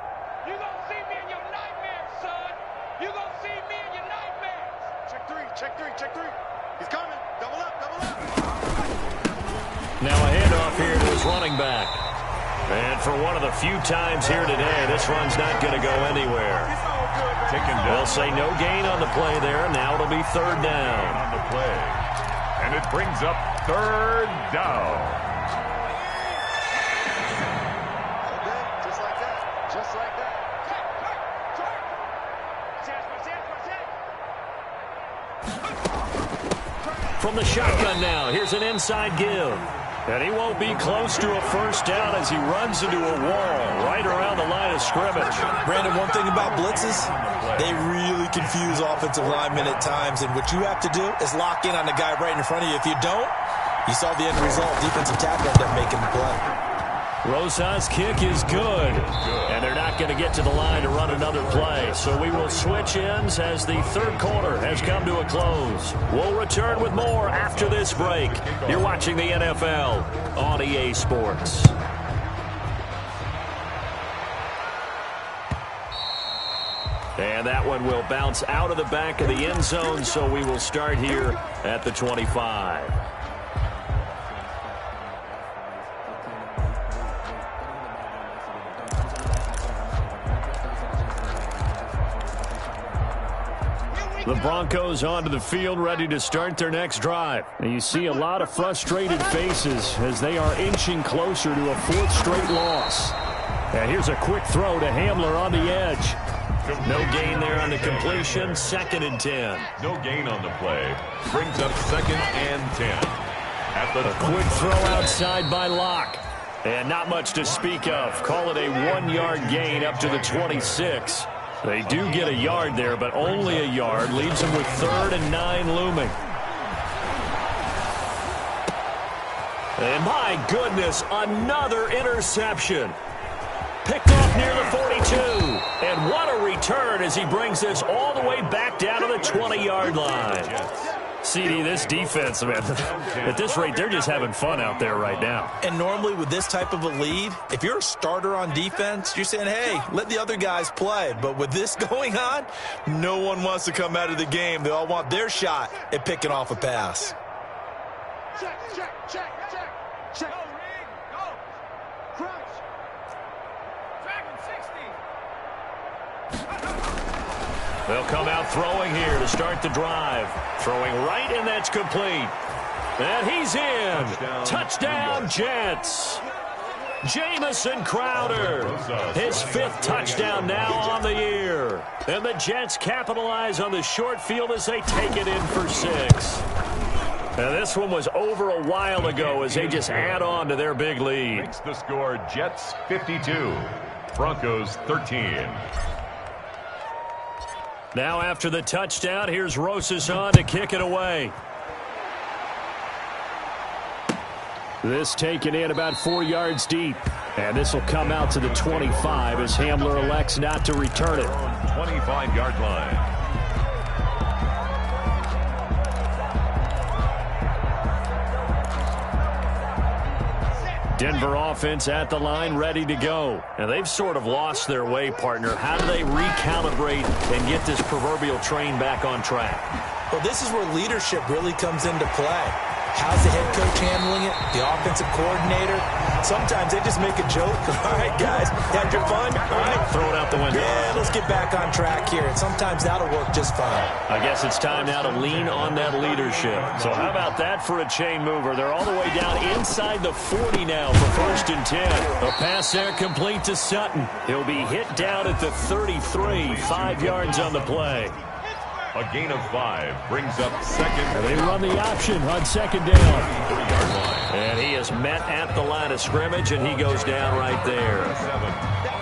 Now a handoff here to his running back. And for one of the few times here today, this run's not going to go anywhere. They'll say no gain on the play there. Now it'll be 3rd down. On the play. And it brings up 3rd down. Just like that. Just like that. From the shotgun now, here's an inside give. And he won't be close to a first down as he runs into a wall right around the line of scrimmage. Brandon, one thing about blitzes, they really confuse offensive linemen at times. And what you have to do is lock in on the guy right in front of you. If you don't, you saw the end result. Defensive tackle ended up making the play. Rosa's kick is good. And they're not not going to get to the line to run another play. So we will switch ends as the third quarter has come to a close. We'll return with more after this break. You're watching the NFL on EA Sports. And that one will bounce out of the back of the end zone, so we will start here at the 25. The Broncos onto the field, ready to start their next drive. And you see a lot of frustrated faces as they are inching closer to a fourth straight loss. And here's a quick throw to Hamler on the edge. No gain there on the completion. 2nd and 10. No gain on the play. Brings up 2nd and 10. At the quick throw outside by Locke. And not much to speak of. Call it a 1-yard gain up to the 26. They do get a yard there, but only a yard. Leaves them with 3rd and 9 looming. And my goodness, another interception. Picked off near the 42. And what a return as he brings this all the way back down to the 20-yard line. CD, this defense, man, at this rate, they're just having fun out there right now. And normally with this type of a lead, if you're a starter on defense, you're saying, hey, let the other guys play. But with this going on, no one wants to come out of the game. They all want their shot at picking off a pass. Check, check, check, check, check. Go, Reed, go. Crouch. Dragon 60. They'll come out throwing here to start the drive. Throwing right, and that's complete. And he's in. Touchdown, Jets. Jamison Crowder. His 5th touchdown now on the year. And the Jets capitalize on the short field as they take it in for 6. Now, this one was over a while ago as they just add on to their big lead. Makes the score Jets 52, Broncos 13. Now after the touchdown, here's Rosas on to kick it away. This taken in about 4 yards deep. And this will come out to the 25 as Hamler elects not to return it. 25-yard line. Denver offense at the line, ready to go. And they've sort of lost their way, partner. How do they recalibrate and get this proverbial train back on track? Well, this is where leadership really comes into play. How's the head coach handling it? The offensive coordinator? Sometimes they just make a joke. All right, guys, had your fun? All right, throw it out the window. Yeah, let's get back on track here. And sometimes that'll work just fine. I guess it's time now to lean on that leadership. So how about that for a chain mover? They're all the way down inside the 40 now for 1st and 10. A pass there complete to Sutton. He'll be hit down at the 33, 5 yards on the play. A gain of 5 brings up 2nd. And they run the option on 2nd down. 3-yard line. And he is met at the line of scrimmage, and he goes down right there.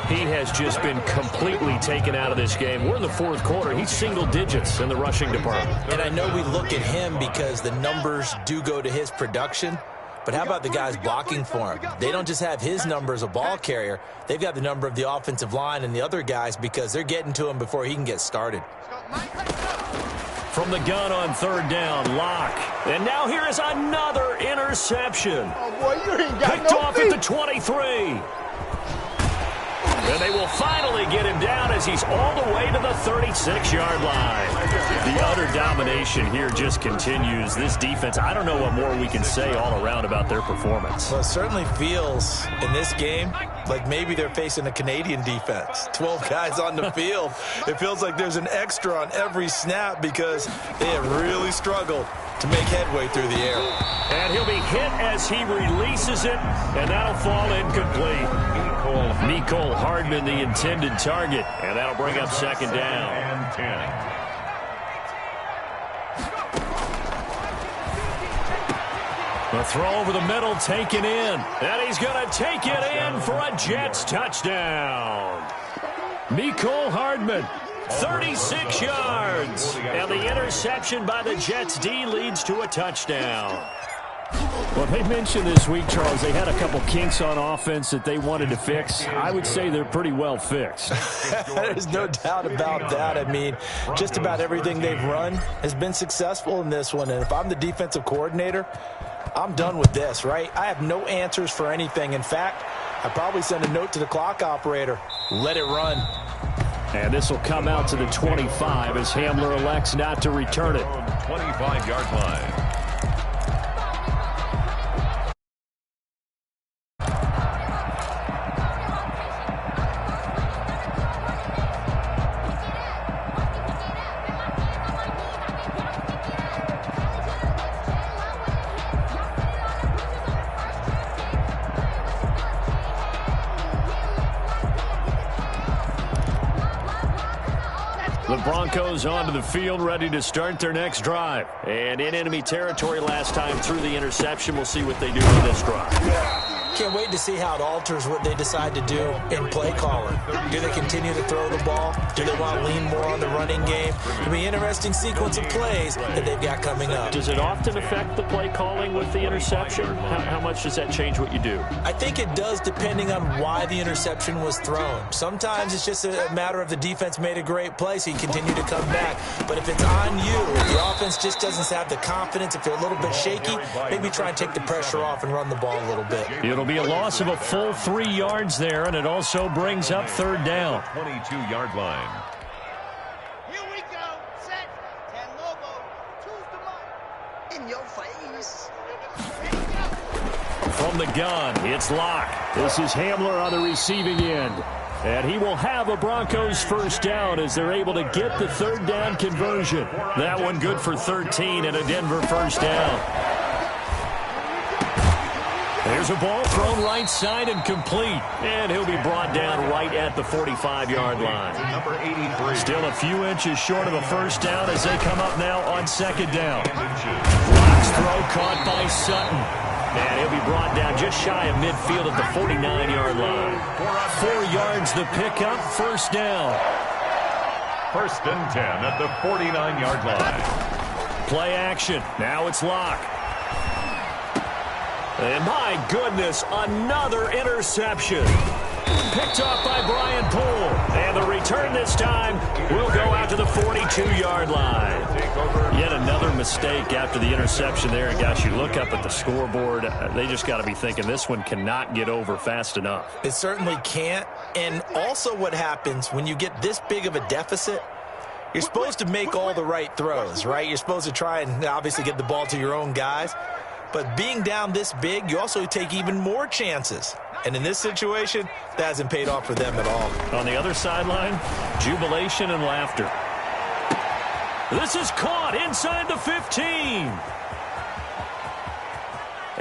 He has just been completely taken out of this game. We're in the 4th quarter. He's single digits in the rushing department. And I know we look at him because the numbers do go to his production. But how about the guys blocking for him? They don't just have his number as a ball carrier. They've got the number of the offensive line and the other guys because they're getting to him before he can get started. From the gun on 3rd down, Locke. And now here is another interception. Oh, boy, you ain't got Picked no off feet. at the 23. And they will finally get him down as he's all the way to the 36-yard line. The utter domination here just continues. This defense, I don't know what more we can say all around about their performance. Well, it certainly feels in this game like maybe they're facing a Canadian defense. 12 guys on the field. It feels like there's an extra on every snap because they have really struggled to make headway through the air. And he'll be hit as he releases it, and that'll fall incomplete. Nicole Hardman, the intended target, and that'll bring up 2nd down. And 10. The throw over the middle taken in, and he's going to take it in for a Jets touchdown. Nicole Hardman, 36 yards, and the interception by the Jets D leads to a touchdown. Well, they mentioned this week, Charles, they had a couple kinks on offense that they wanted to fix. I would say they're pretty well fixed. There's no doubt about that. I mean, just about everything they've run has been successful in this one. And if I'm the defensive coordinator, I'm done with this, right? I have no answers for anything. In fact, I'd probably send a note to the clock operator. Let it run. And this will come out to the 25 as Hamler elects not to return it. 25-yard line. The Broncos onto the field, ready to start their next drive. And in enemy territory last time through the interception. We'll see what they do on this drive. Can't wait to see how it alters what they decide to do in play calling. Do they continue to throw the ball? Do they want to lean more on the running game? It'll be an interesting sequence of plays that they've got coming up. Does it often affect the play calling with the interception? How much does that change what you do? I think it does, depending on why the interception was thrown. Sometimes it's just a matter of the defense made a great play, so you continue to come back. But if it's on you, if the offense just doesn't have the confidence, if they're a little bit shaky, maybe try and take the pressure off and run the ball a little bit. It'll be a loss of a full 3 yards there, and it also brings up third down. 22-yard line. Here we go. Set. 10 logo. Choose the mark. In your face. From the gun, it's Locke. This is Hamler on the receiving end. And he will have a Broncos first down as they're able to get the third down conversion. That one good for 13 and a Denver first down. There's a ball thrown right side and complete. And he'll be brought down right at the 45-yard line. Number 83. Still a few inches short of a first down as they come up now on second down. Locke's throw caught by Sutton. And he'll be brought down just shy of midfield at the 49-yard line. 4 yards the pickup, first down. First and 10 at the 49-yard line. Play action. Now it's Locke. And my goodness, another interception. Picked off by Brian Poole. And the return this time will go out to the 42-yard line. Yet another mistake after the interception there. And gosh, you look up at the scoreboard, they just got to be thinking this one cannot get over fast enough. It certainly can't. And also what happens when you get this big of a deficit, you're supposed to make all the right throws, right? You're supposed to try and obviously get the ball to your own guys. But being down this big, you also take even more chances. And in this situation, that hasn't paid off for them at all. On the other sideline, jubilation and laughter. This is caught inside the 15.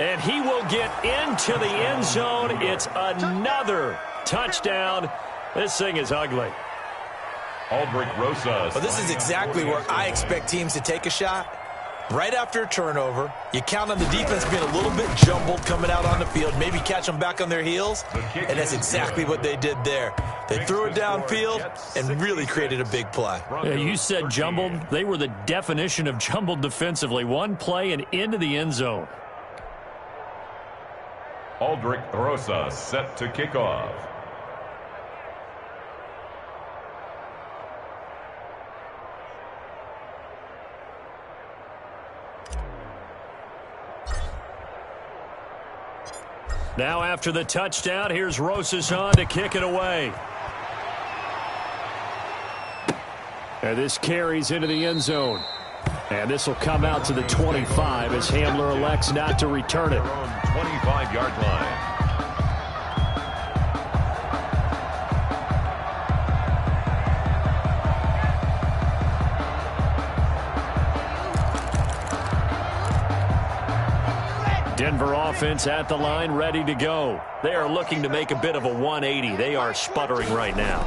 And he will get into the end zone. It's another touchdown. This thing is ugly. Aldrich Rosas. Well, this is exactly where I expect teams to take a shot. Right after a turnover, you count on the defense being a little bit jumbled coming out on the field, maybe catch them back on their heels, and that's exactly what they did there. They threw it downfield and really created a big play. Yeah, you said jumbled. They were the definition of jumbled defensively. One play and into the end zone. Aldrich Rosas set to kick off. Now after the touchdown, here's Rosas on to kick it away. And this carries into the end zone. And this will come out to the 25 as Hamler elects not to return it. 25-yard line. Denver offense at the line, ready to go. They are looking to make a bit of a 180. They are sputtering right now.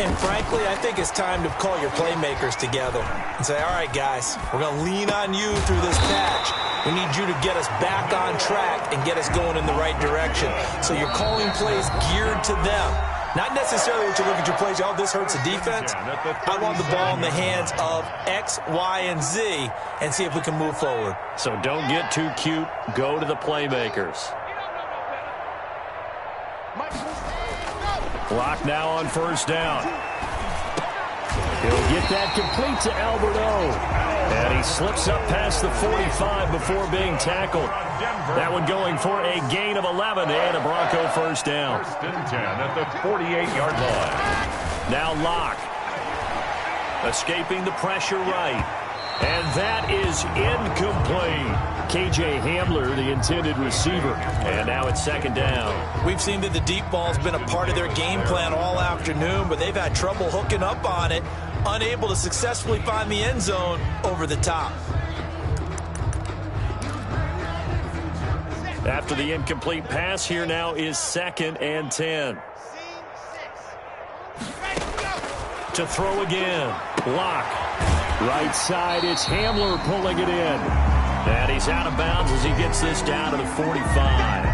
And frankly, I think it's time to call your playmakers together and say, all right, guys, we're going to lean on you through this patch. We need you to get us back on track and get us going in the right direction. So you're calling plays geared to them. Not necessarily what you look at your plays, oh, this hurts the defense. I want the ball in the hands of X, Y, and Z and see if we can move forward. So don't get too cute. Go to the playmakers. Clock now on first down. He'll get that complete to Alberto. And he slips up past the 45 before being tackled. That one going for a gain of 11 and a Bronco first down. First and 10 at the 48-yard line. Now Locke. Escaping the pressure right. And that is incomplete. KJ Hamler, the intended receiver. And now it's second down. We've seen that the deep ball's been a part of their game plan all afternoon, but they've had trouble hooking up on it, unable to successfully find the end zone over the top. After the incomplete pass, here now is second and 10. To throw again. Locke. Right side, it's Hamler pulling it in. And he's out of bounds as he gets this down to the 45.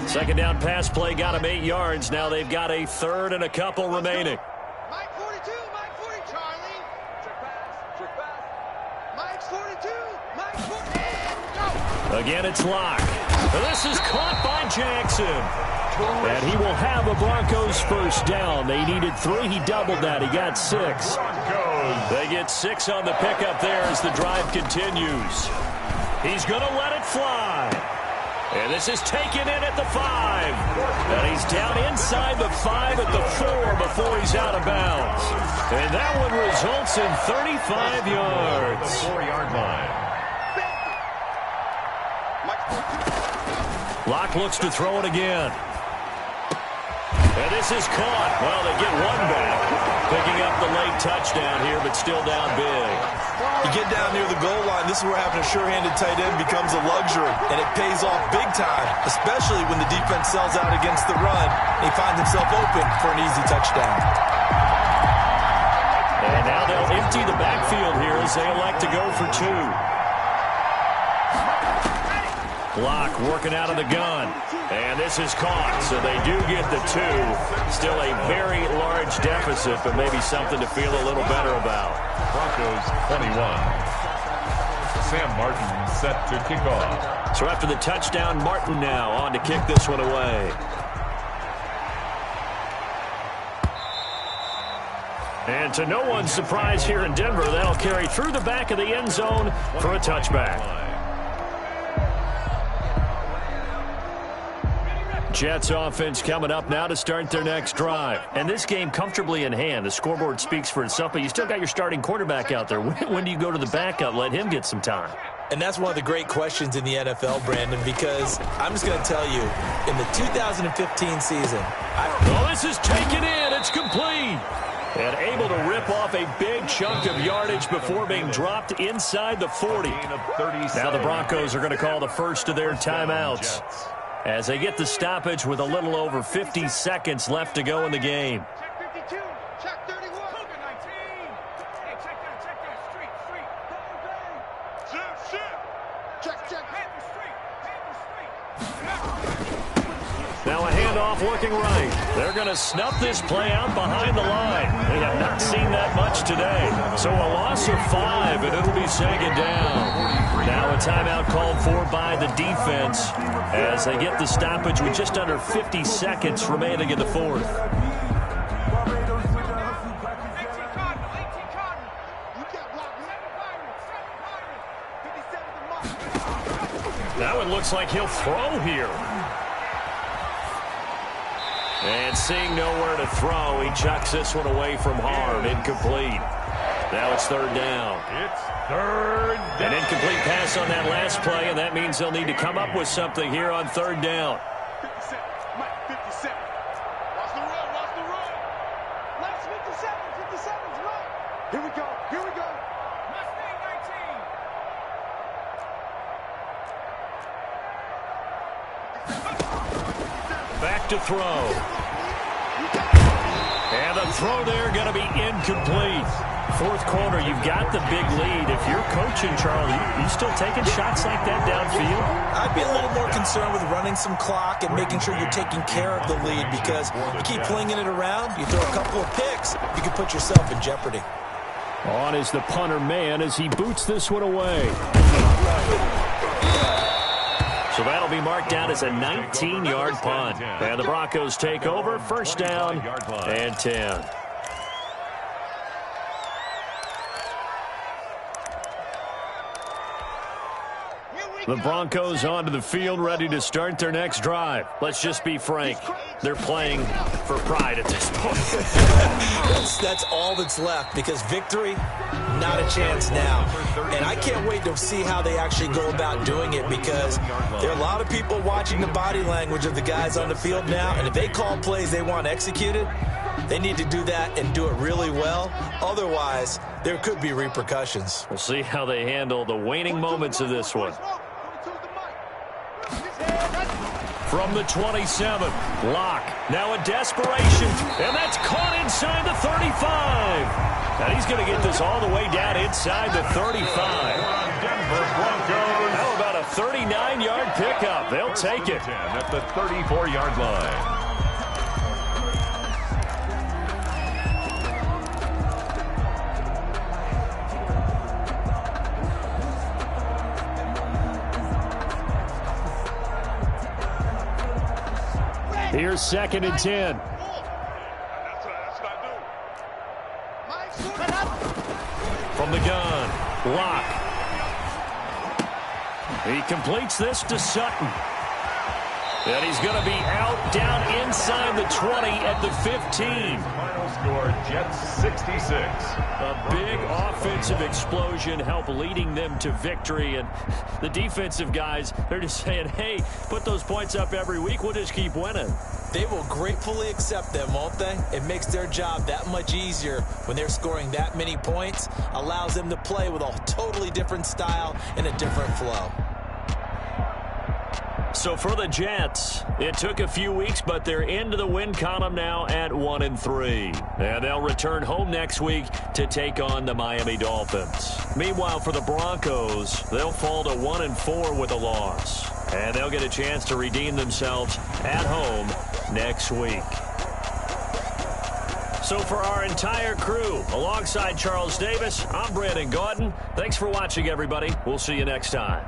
Second down pass play got him 8 yards. Now they've got a third and a couple remaining. Mike 42, Mike 40, Charlie. Check pass. Mike's 42, Mike 40, and go. Again, it's Locke. This is caught by Jackson. And he will have a Broncos first down. They needed 3. He doubled that. He got 6. They get 6 on the pickup there as the drive continues. He's going to let it fly. And this is taken in at the 5. And he's down inside the 5 at the 4 before he's out of bounds. And that one results in 35 yards. 4-yard line. Locke looks to throw it again. And this is caught. Well, they get one back. Picking up the late touchdown here, but still down big. You get down near the goal line, this is where having a sure-handed tight end becomes a luxury, and it pays off big time, especially when the defense sells out against the run, and he finds himself open for an easy touchdown. And now they'll empty the backfield here as they elect to go for 2. Locke working out of the gun. And this is caught, so they do get the 2. Still a very large deficit, but maybe something to feel a little better about. Broncos 21. Sam Martin set to kick off. So after the touchdown, Martin now on to kick this one away. And to no one's surprise here in Denver, that'll carry through the back of the end zone for a touchback. Jets offense coming up now to start their next drive. And this game comfortably in hand. The scoreboard speaks for itself, but you still got your starting quarterback out there. When do you go to the backup, let him get some time? And that's one of the great questions in the NFL, Brandon, because I'm just going to tell you, in the 2015 season... this is taken in. It's complete. And able to rip off a big chunk of yardage before being dropped inside the 40. Now the Broncos are going to call the first of their timeouts as they get the stoppage with a little over 50 seconds left to go in the game. Check 52, check 31. Cougar 19. Hey, check that, street. Go, bang. Check. Panther Street. Now a handoff looking right. They're going to snuff this play out behind the line. They have not seen that much today. So a loss of 5, and it'll be second down. Now a timeout called for by the defense as they get the stoppage with just under 50 seconds remaining in the fourth. That one looks like he'll throw here. And seeing nowhere to throw, he chucks this one away from harm. Incomplete. Now it's third down. It's third down. An incomplete pass on that last play, and that means they'll need to come up with something here on third down. 57, Mike, 57. Watch the run. Last 57's right. Here we go. Mustang 19. Back to throw. And the throw there going to be incomplete. Fourth quarter, you've got the big lead. If you're coaching, Charles, you still taking shots like that downfield? I'd be a little more concerned with running some clock and making sure you're taking care of the lead, because you keep flinging it around, you throw a couple of picks, you can put yourself in jeopardy. On is the punter man as he boots this one away. So that'll be marked down as a 19-yard punt. And the Broncos take over, first down and 10. The Broncos onto the field, ready to start their next drive. Let's just be frank. They're playing for pride at this point. That's all that's left, because victory, not a chance now. And I can't wait to see how they actually go about doing it, because there are a lot of people watching the body language of the guys on the field now, and if they call plays they want executed, they need to do that and do it really well. Otherwise, there could be repercussions. We'll see how they handle the waning moments of this one. From the 27, Locke, now a desperation, and that's caught inside the 35. And he's going to get this all the way down inside the 35. Denver Broncos. How about a 39-yard pickup? They'll take it. At the 34-yard line. Here's second and 10. From the gun, Locke. He completes this to Sutton. And he's going to be out down inside the 20 at the 15. Final score, Jets 66. A big offensive explosion helped leading them to victory. And the defensive guys, they're just saying, hey, put those points up every week. We'll just keep winning. They will gratefully accept them, won't they? It makes their job that much easier when they're scoring that many points. Allows them to play with a totally different style and a different flow. So for the Jets, it took a few weeks, but they're into the win column now at 1-3. And they'll return home next week to take on the Miami Dolphins. Meanwhile, for the Broncos, they'll fall to 1-4 with a loss. And they'll get a chance to redeem themselves at home next week. So for our entire crew, alongside Charles Davis, I'm Brandon Gaudin. Thanks for watching, everybody. We'll see you next time.